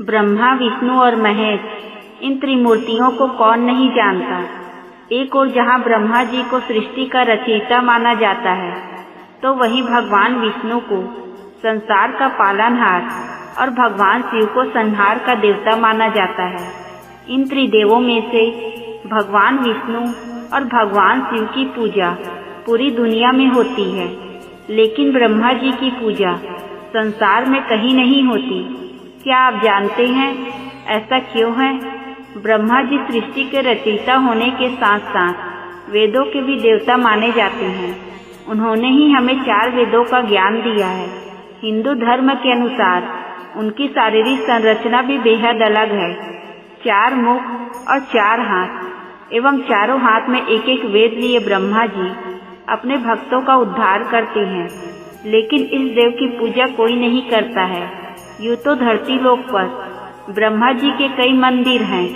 ब्रह्मा, विष्णु और महेश, इन त्रिमूर्तियों को कौन नहीं जानता। एक और जहाँ ब्रह्मा जी को सृष्टि का रचयिता माना जाता है, तो वहीं भगवान विष्णु को संसार का पालनहार और भगवान शिव को संहार का देवता माना जाता है। इन त्रिदेवों में से भगवान विष्णु और भगवान शिव की पूजा पूरी दुनिया में होती है, लेकिन ब्रह्मा जी की पूजा संसार में कहीं नहीं होती। क्या आप जानते हैं ऐसा क्यों है? ब्रह्मा जी सृष्टि के रचयिता होने के साथ साथ वेदों के भी देवता माने जाते हैं। उन्होंने ही हमें 4 वेदों का ज्ञान दिया है। हिंदू धर्म के अनुसार उनकी शारीरिक संरचना भी बेहद अलग है। 4 मुख और 4 हाथ एवं चारों हाथ में एक एक वेद लिए ब्रह्मा जी अपने भक्तों का उद्धार करते हैं, लेकिन इस देव की पूजा कोई नहीं करता है। यूँ तो धरती लोक पर ब्रह्मा जी के कई मंदिर हैं,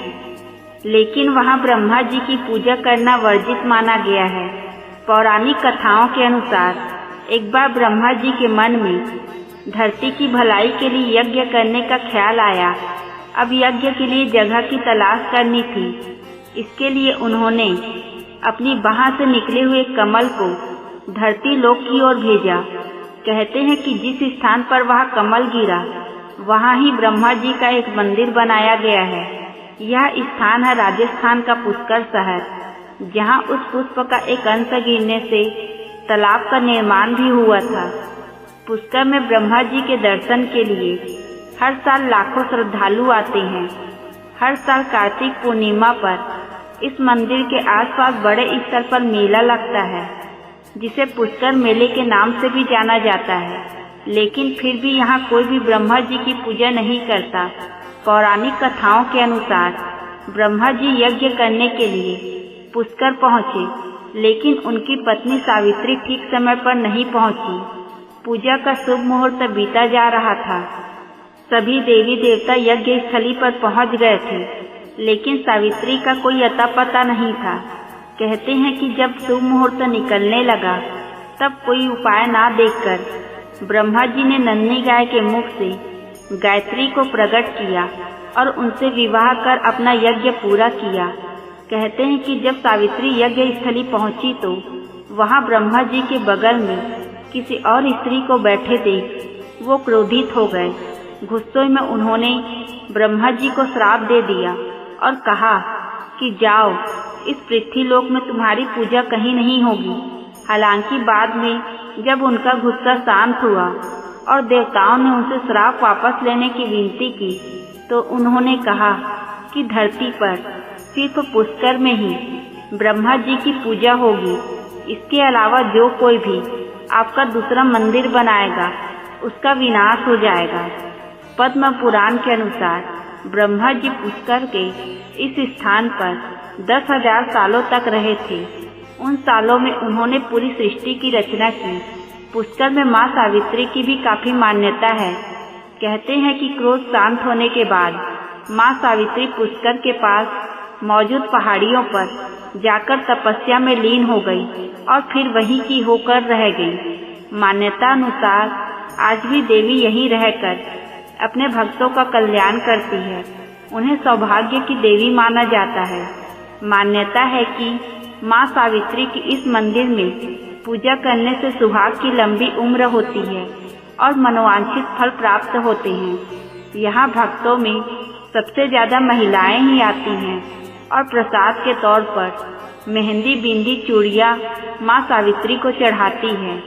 लेकिन वहाँ ब्रह्मा जी की पूजा करना वर्जित माना गया है। पौराणिक कथाओं के अनुसार एक बार ब्रह्मा जी के मन में धरती की भलाई के लिए यज्ञ करने का ख्याल आया। अब यज्ञ के लिए जगह की तलाश करनी थी। इसके लिए उन्होंने अपनी बाह से निकले हुए कमल को धरती लोक की ओर भेजा। कहते हैं कि जिस स्थान पर वह कमल गिरा, वहाँ ही ब्रह्मा जी का एक मंदिर बनाया गया है। यह स्थान है राजस्थान का पुष्कर शहर, जहाँ उस पुष्प का एक अंश गिरने से तालाब का निर्माण भी हुआ था। पुष्कर में ब्रह्मा जी के दर्शन के लिए हर साल लाखों श्रद्धालु आते हैं। हर साल कार्तिक पूर्णिमा पर इस मंदिर के आसपास बड़े स्तर पर मेला लगता है, जिसे पुष्कर मेले के नाम से भी जाना जाता है। लेकिन फिर भी यहाँ कोई भी ब्रह्मा जी की पूजा नहीं करता। पौराणिक कथाओं के अनुसार ब्रह्मा जी यज्ञ करने के लिए पुष्कर पहुँचे, लेकिन उनकी पत्नी सावित्री ठीक समय पर नहीं पहुँची। पूजा का शुभ मुहूर्त बीता जा रहा था। सभी देवी देवता यज्ञ स्थली पर पहुँच गए थे, लेकिन सावित्री का कोई अता पता नहीं था। कहते हैं कि जब शुभ मुहूर्त निकलने लगा, तब कोई उपाय ना देखकर ब्रह्मा जी ने नन्ही गाय के मुख से गायत्री को प्रकट किया और उनसे विवाह कर अपना यज्ञ पूरा किया। कहते हैं कि जब सावित्री यज्ञ स्थली पहुंची तो वहां ब्रह्मा जी के बगल में किसी और स्त्री को बैठे देख वो क्रोधित हो गए। गुस्से में उन्होंने ब्रह्मा जी को श्राप दे दिया और कहा कि जाओ, इस पृथ्वीलोक में तुम्हारी पूजा कहीं नहीं होगी। हालांकि बाद में जब उनका गुस्सा शांत हुआ और देवताओं ने उनसे श्राप वापस लेने की विनती की, तो उन्होंने कहा कि धरती पर सिर्फ पुष्कर में ही ब्रह्मा जी की पूजा होगी। इसके अलावा जो कोई भी आपका दूसरा मंदिर बनाएगा, उसका विनाश हो जाएगा। पद्म पुराण के अनुसार ब्रह्मा जी पुष्कर के इस स्थान पर 10,000 सालों तक रहे थे। उन सालों में उन्होंने पूरी सृष्टि की रचना की। पुष्कर में माँ सावित्री की भी काफी मान्यता है। कहते हैं कि क्रोध शांत होने के बाद माँ सावित्री पुष्कर के पास मौजूद पहाड़ियों पर जाकर तपस्या में लीन हो गई और फिर वहीं की होकर रह गई। मान्यता अनुसार आज भी देवी यहीं रहकर अपने भक्तों का कल्याण करती है। उन्हें सौभाग्य की देवी माना जाता है। मान्यता है कि माँ सावित्री की इस मंदिर में पूजा करने से सुहाग की लंबी उम्र होती है और मनोवांछित फल प्राप्त होते हैं। यहाँ भक्तों में सबसे ज्यादा महिलाएं ही आती हैं और प्रसाद के तौर पर मेहंदी, बिंदी, चूड़ियाँ माँ सावित्री को चढ़ाती है।